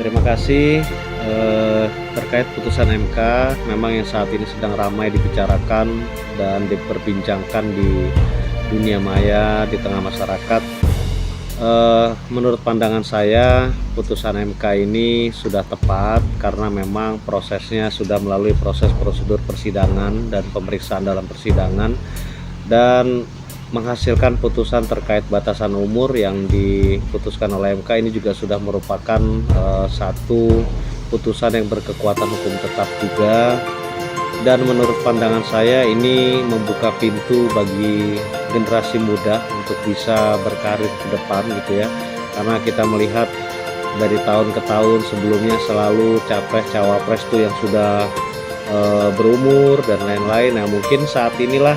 terima kasih. Terkait putusan MK, memang yang saat ini sedang ramai dibicarakan dan diperbincangkan di dunia maya, di tengah masyarakat. Menurut pandangan saya, putusan MK ini sudah tepat karena memang prosesnya sudah melalui proses prosedur persidangan dan pemeriksaan dalam persidangan, dan menghasilkan putusan terkait batasan umur yang diputuskan oleh MK ini juga sudah merupakan satu putusan yang berkekuatan hukum tetap juga. Dan menurut pandangan saya ini membuka pintu bagi generasi muda untuk bisa berkarir ke depan gitu ya, karena kita melihat dari tahun ke tahun sebelumnya selalu capres cawapres tuh yang sudah berumur dan lain-lain. Nah, mungkin saat inilah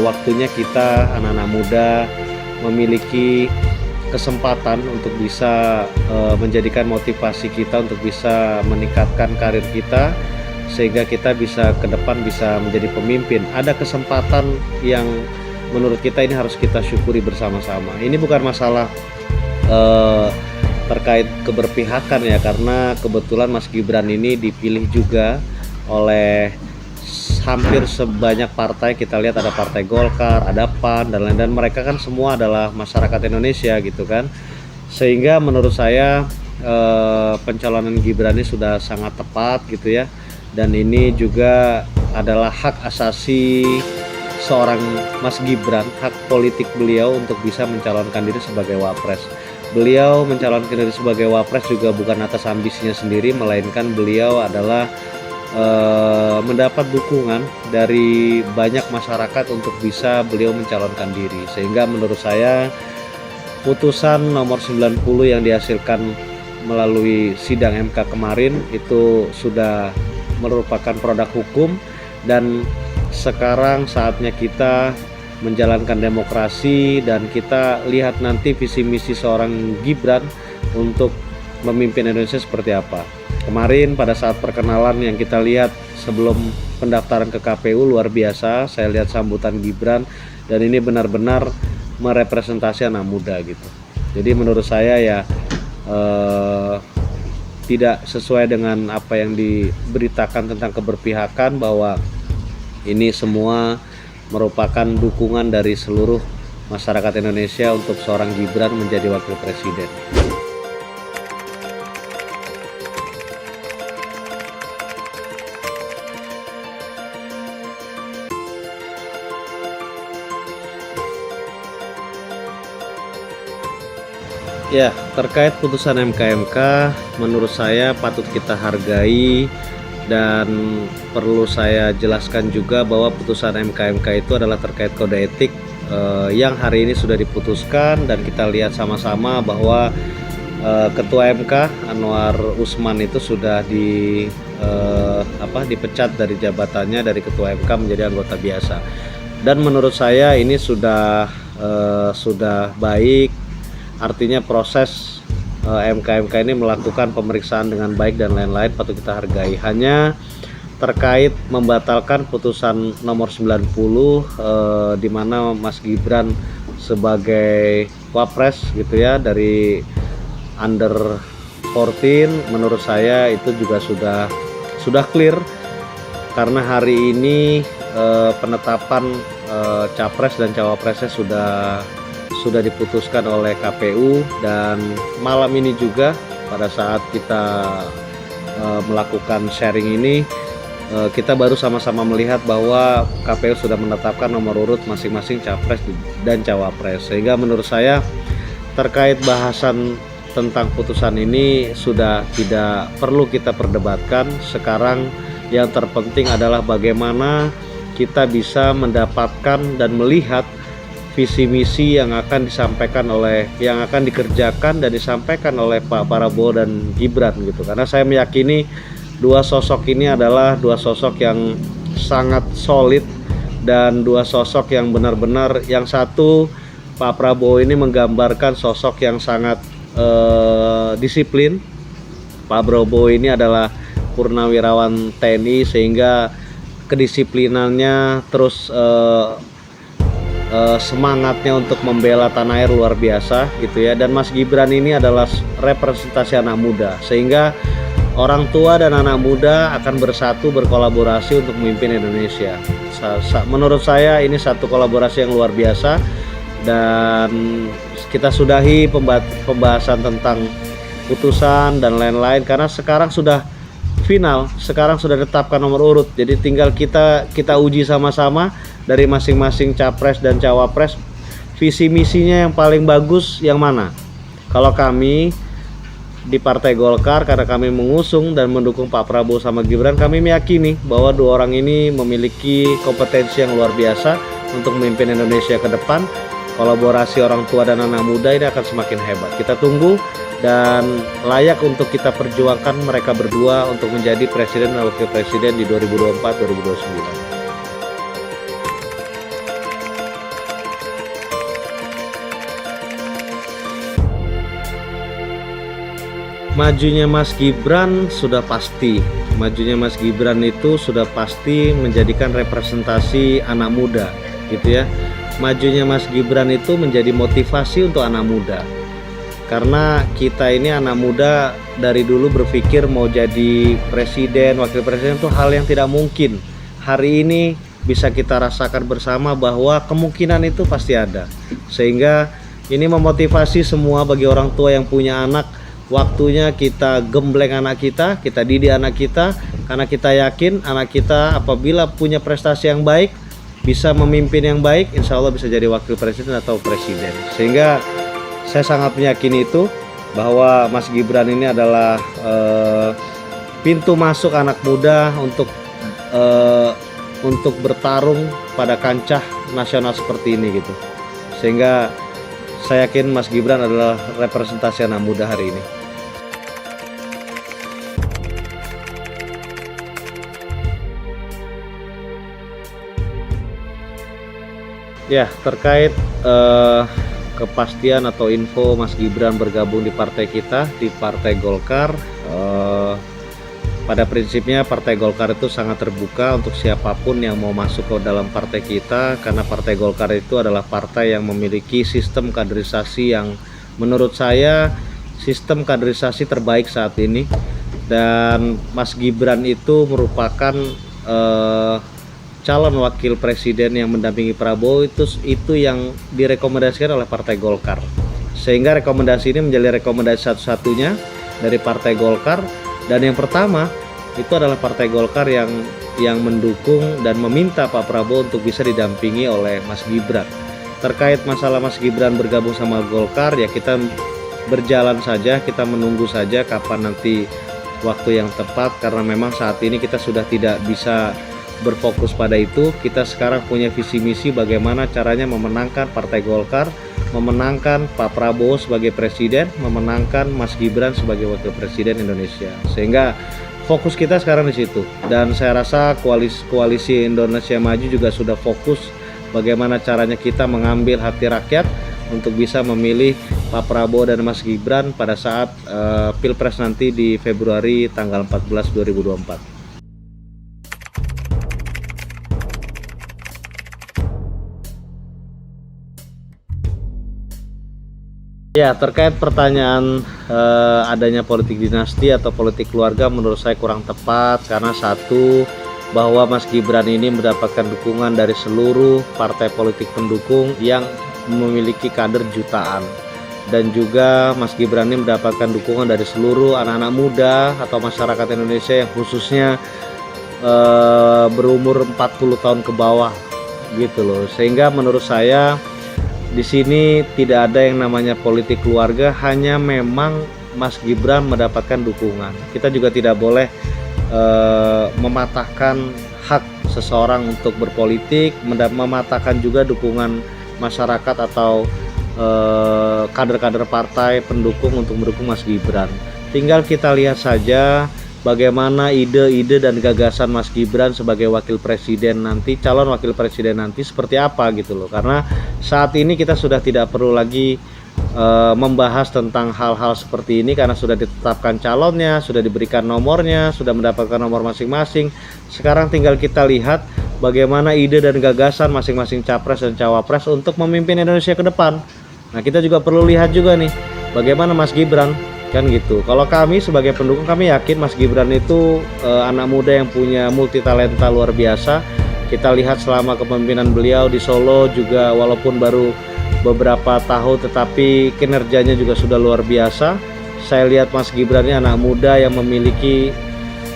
waktunya kita anak-anak muda memiliki kesempatan untuk bisa menjadikan motivasi kita untuk bisa meningkatkan karir kita, sehingga kita bisa ke depan bisa menjadi pemimpin. Ada kesempatan yang menurut kita ini harus kita syukuri bersama-sama. Ini bukan masalah terkait keberpihakan ya, karena kebetulan Mas Gibran ini dipilih juga oleh hampir sebanyak partai. Kita lihat ada Partai Golkar, ada PAN dan lain-lain, dan mereka kan semua adalah masyarakat Indonesia gitu kan. Sehingga menurut saya pencalonan Gibran ini sudah sangat tepat gitu ya, dan ini juga adalah hak asasi seorang Mas Gibran, hak politik beliau untuk bisa mencalonkan diri sebagai wapres. Beliau mencalonkan diri sebagai wapres juga bukan atas ambisinya sendiri, melainkan beliau adalah mendapat dukungan dari banyak masyarakat untuk bisa beliau mencalonkan diri. Sehingga menurut saya putusan nomor 90 yang dihasilkan melalui sidang MK kemarin itu sudah merupakan produk hukum, dan sekarang saatnya kita menjalankan demokrasi dan kita lihat nanti visi misi seorang Gibran untuk memimpin Indonesia seperti apa. Kemarin pada saat perkenalan yang kita lihat sebelum pendaftaran ke KPU luar biasa, saya lihat sambutan Gibran, dan ini benar-benar merepresentasi anak muda gitu. Jadi menurut saya ya tidak sesuai dengan apa yang diberitakan tentang keberpihakan, bahwa ini semua merupakan dukungan dari seluruh masyarakat Indonesia untuk seorang Gibran menjadi wakil presiden. Ya, terkait putusan MK menurut saya patut kita hargai, dan perlu saya jelaskan juga bahwa putusan MK itu adalah terkait kode etik yang hari ini sudah diputuskan, dan kita lihat sama-sama bahwa Ketua MK Anwar Usman itu sudah dipecat dari jabatannya dari Ketua MK menjadi anggota biasa. Dan menurut saya ini sudah baik. Artinya proses MK ini melakukan pemeriksaan dengan baik dan lain-lain, patut kita hargai. Hanya terkait membatalkan putusan nomor 90 di mana Mas Gibran sebagai wapres gitu ya dari under 14, menurut saya itu juga sudah clear, karena hari ini penetapan capres dan cawapresnya sudah diputuskan oleh KPU. Dan malam ini juga pada saat kita melakukan sharing ini, kita baru sama-sama melihat bahwa KPU sudah menetapkan nomor urut masing-masing capres dan cawapres. Sehingga menurut saya terkait bahasan tentang putusan ini sudah tidak perlu kita perdebatkan. Sekarang yang terpenting adalah bagaimana kita bisa mendapatkan dan melihat visi misi yang akan dikerjakan dan disampaikan oleh Pak Prabowo dan Gibran gitu. Karena saya meyakini dua sosok ini adalah dua sosok yang sangat solid, dan dua sosok yang benar-benar, yang satu Pak Prabowo ini menggambarkan sosok yang sangat disiplin. Pak Prabowo ini adalah purnawirawan TNI, sehingga kedisiplinannya terus semangatnya untuk membela tanah air luar biasa gitu ya. Dan Mas Gibran ini adalah representasi anak muda, sehingga orang tua dan anak muda akan bersatu berkolaborasi untuk memimpin Indonesia. Menurut saya ini satu kolaborasi yang luar biasa, dan kita sudahi pembahasan tentang putusan dan lain-lain karena sekarang sudah final, sekarang sudah ditetapkan nomor urut. Jadi tinggal kita uji sama-sama dari masing-masing capres dan cawapres, visi misinya yang paling bagus yang mana. Kalau kami di Partai Golkar, karena kami mengusung dan mendukung Pak Prabowo sama Gibran, kami meyakini bahwa dua orang ini memiliki kompetensi yang luar biasa untuk memimpin Indonesia ke depan. Kolaborasi orang tua dan anak muda ini akan semakin hebat. Kita tunggu, dan layak untuk kita perjuangkan mereka berdua untuk menjadi presiden dan wakil presiden di 2024-2029. Majunya Mas Gibran sudah pasti. Majunya Mas Gibran itu sudah pasti menjadikan representasi anak muda gitu ya. Majunya Mas Gibran itu menjadi motivasi untuk anak muda. Karena kita ini anak muda dari dulu berpikir mau jadi presiden, wakil presiden itu hal yang tidak mungkin. Hari ini bisa kita rasakan bersama bahwa kemungkinan itu pasti ada. Sehingga ini memotivasi semua bagi orang tua yang punya anak. Waktunya kita gembleng anak kita didik anak kita, karena kita yakin anak kita apabila punya prestasi yang baik, bisa memimpin yang baik, insya Allah bisa jadi wakil presiden atau presiden. Sehingga saya sangat meyakini itu, bahwa Mas Gibran ini adalah pintu masuk anak muda untuk bertarung pada kancah nasional seperti ini gitu. Sehingga saya yakin Mas Gibran adalah representasi anak muda hari ini. Ya, terkait kepastian atau info Mas Gibran bergabung di partai kita, di Partai Golkar, pada prinsipnya Partai Golkar itu sangat terbuka untuk siapapun yang mau masuk ke dalam partai kita, karena Partai Golkar itu adalah partai yang memiliki sistem kaderisasi yang menurut saya sistem kaderisasi terbaik saat ini. Dan Mas Gibran itu merupakan calon wakil presiden yang mendampingi Prabowo, itu yang direkomendasikan oleh Partai Golkar, sehingga rekomendasi ini menjadi rekomendasi satu-satunya dari Partai Golkar. Dan yang pertama itu adalah Partai Golkar yang mendukung dan meminta Pak Prabowo untuk bisa didampingi oleh Mas Gibran. Terkait masalah Mas Gibran bergabung sama Golkar, ya kita berjalan saja, kita menunggu saja kapan nanti waktu yang tepat, karena memang saat ini kita sudah tidak bisa berfokus pada itu. Kita sekarang punya visi misi bagaimana caranya memenangkan Partai Golkar, memenangkan Pak Prabowo sebagai presiden, memenangkan Mas Gibran sebagai wakil presiden Indonesia. Sehingga fokus kita sekarang di situ. Dan saya rasa koalisi Indonesia Maju juga sudah fokus bagaimana caranya kita mengambil hati rakyat untuk bisa memilih Pak Prabowo dan Mas Gibran pada saat Pilpres nanti di Februari tanggal 14 2024. Ya, terkait pertanyaan adanya politik dinasti atau politik keluarga, menurut saya kurang tepat, karena satu, bahwa Mas Gibran ini mendapatkan dukungan dari seluruh partai politik pendukung yang memiliki kader jutaan, dan juga Mas Gibran ini mendapatkan dukungan dari seluruh anak-anak muda atau masyarakat Indonesia yang khususnya berumur 40 tahun ke bawah gitu loh. Sehingga menurut saya di sini tidak ada yang namanya politik keluarga, hanya memang Mas Gibran mendapatkan dukungan. Kita juga tidak boleh mematahkan hak seseorang untuk berpolitik, mematahkan juga dukungan masyarakat atau kader-kader partai pendukung untuk mendukung Mas Gibran. Tinggal kita lihat saja bagaimana ide-ide dan gagasan Mas Gibran sebagai wakil presiden nanti, calon wakil presiden nanti seperti apa gitu loh. Karena saat ini kita sudah tidak perlu lagi membahas tentang hal-hal seperti ini, karena sudah ditetapkan calonnya, sudah diberikan nomornya, sudah mendapatkan nomor masing-masing. Sekarang tinggal kita lihat bagaimana ide dan gagasan masing-masing capres dan cawapres untuk memimpin Indonesia ke depan. Nah, kita juga perlu lihat juga nih bagaimana Mas Gibran, kan gitu. Kalau kami sebagai pendukung, kami yakin Mas Gibran itu anak muda yang punya multi talenta luar biasa. Kita lihat selama kepemimpinan beliau di Solo juga, walaupun baru beberapa tahun tetapi kinerjanya juga sudah luar biasa. Saya lihat Mas Gibran ini anak muda yang memiliki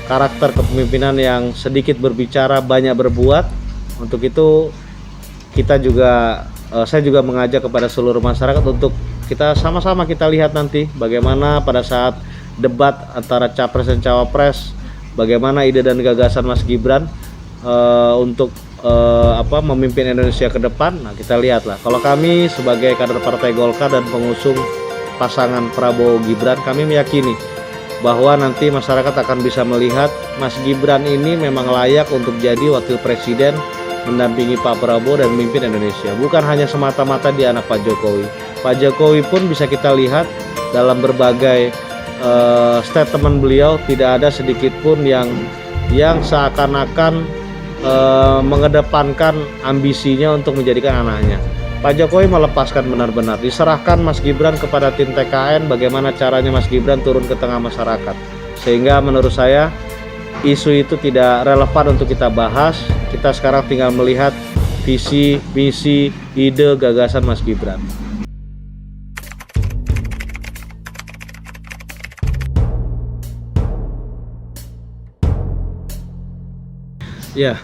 karakter kepemimpinan yang sedikit berbicara, banyak berbuat. Untuk itu kita juga saya juga mengajak kepada seluruh masyarakat untuk kita sama-sama kita lihat nanti bagaimana pada saat debat antara capres dan cawapres, bagaimana ide dan gagasan Mas Gibran untuk memimpin Indonesia ke depan. Nah, kita lihatlah. Kalau kami sebagai kader Partai Golkar dan pengusung pasangan Prabowo Gibran, kami meyakini bahwa nanti masyarakat akan bisa melihat Mas Gibran ini memang layak untuk jadi wakil presiden, mendampingi Pak Prabowo dan memimpin Indonesia. Bukan hanya semata-mata dia anak Pak Jokowi. Pak Jokowi pun bisa kita lihat dalam berbagai statement beliau, tidak ada sedikit pun yang seakan-akan mengedepankan ambisinya untuk menjadikan anaknya. Pak Jokowi melepaskan benar-benar, diserahkan Mas Gibran kepada tim TKN, bagaimana caranya Mas Gibran turun ke tengah masyarakat. Sehingga menurut saya isu itu tidak relevan untuk kita bahas. Kita sekarang tinggal melihat visi, misi, ide, gagasan Mas Gibran. Ya,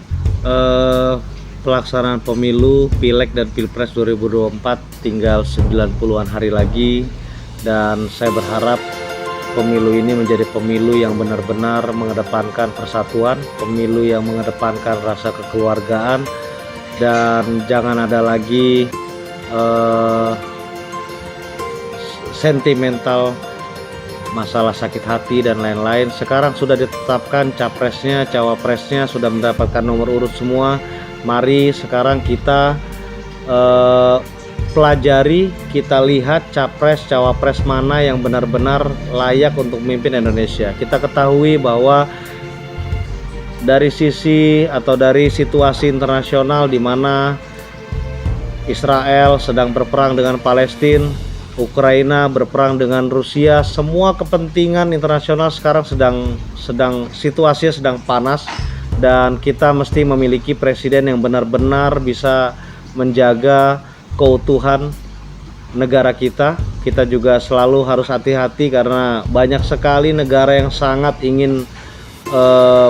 pelaksanaan pemilu Pileg dan Pilpres 2024 tinggal 90-an hari lagi, dan saya berharap pemilu ini menjadi pemilu yang benar-benar mengedepankan persatuan, pemilu yang mengedepankan rasa kekeluargaan, dan jangan ada lagi sentimental, masalah sakit hati dan lain-lain. Sekarang sudah ditetapkan capresnya, cawapresnya, sudah mendapatkan nomor urut semua. Mari sekarang kita pelajari, kita lihat capres cawapres mana yang benar-benar layak untuk memimpin Indonesia. Kita ketahui bahwa dari sisi atau dari situasi internasional di mana Israel sedang berperang dengan Palestina, Ukraina berperang dengan Rusia, semua kepentingan internasional sekarang situasinya sedang panas. Dan kita mesti memiliki presiden yang benar-benar bisa menjaga keutuhan negara kita. Kita juga selalu harus hati-hati karena banyak sekali negara yang sangat ingin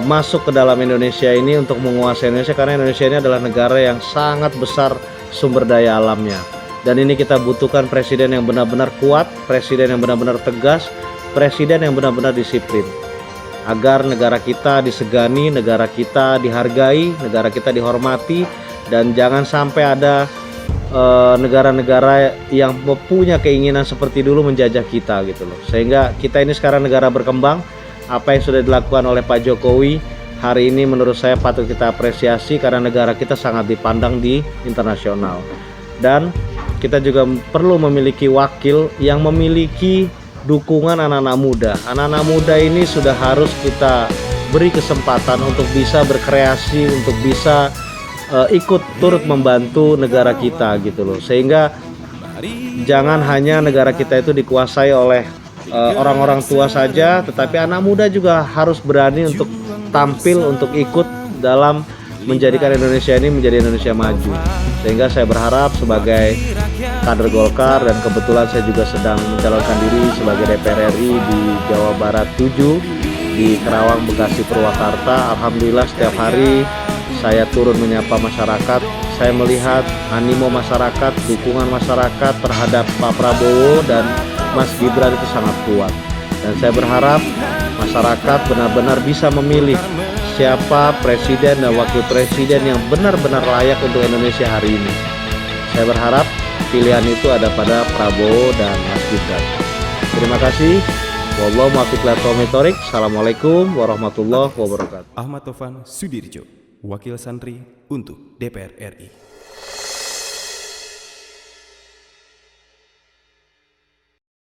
masuk ke dalam Indonesia ini untuk menguasai Indonesia, karena Indonesia ini adalah negara yang sangat besar sumber daya alamnya. Dan ini kita butuhkan presiden yang benar-benar kuat, presiden yang benar-benar tegas, presiden yang benar-benar disiplin, agar negara kita disegani, negara kita dihargai, negara kita dihormati, dan jangan sampai ada negara-negara yang punya keinginan seperti dulu menjajah kita gitu loh. Sehingga kita ini sekarang negara berkembang. Apa yang sudah dilakukan oleh Pak Jokowi hari ini menurut saya patut kita apresiasi, karena negara kita sangat dipandang di internasional. Dan kita juga perlu memiliki wakil yang memiliki dukungan anak-anak muda. Anak-anak muda ini sudah harus kita beri kesempatan untuk bisa berkreasi, untuk bisa ikut turut membantu negara kita gitu loh. Sehingga jangan hanya negara kita itu dikuasai oleh orang-orang tua saja, tetapi anak muda juga harus berani untuk tampil, untuk ikut dalam menjadikan Indonesia ini menjadi Indonesia maju. Sehingga saya berharap sebagai kader Golkar, dan kebetulan saya juga sedang mencalonkan diri sebagai DPR RI di Jawa Barat 7 di Kerawang, Bekasi, Purwakarta. Alhamdulillah setiap hari saya turun menyapa masyarakat. Saya melihat animo masyarakat, dukungan masyarakat terhadap Pak Prabowo dan Mas Gibran itu sangat kuat. Dan saya berharap masyarakat benar-benar bisa memilih siapa presiden dan wakil presiden yang benar-benar layak untuk Indonesia hari ini. Saya berharap pilihan itu ada pada Prabowo dan Mas Gibran. Terima kasih. Wallahu muwaffiq ila aqwamit thoriq. Assalamualaikum warahmatullahi wabarakatuh. Ahmad Taufan Sudirjo, Wakil Santri untuk DPR RI.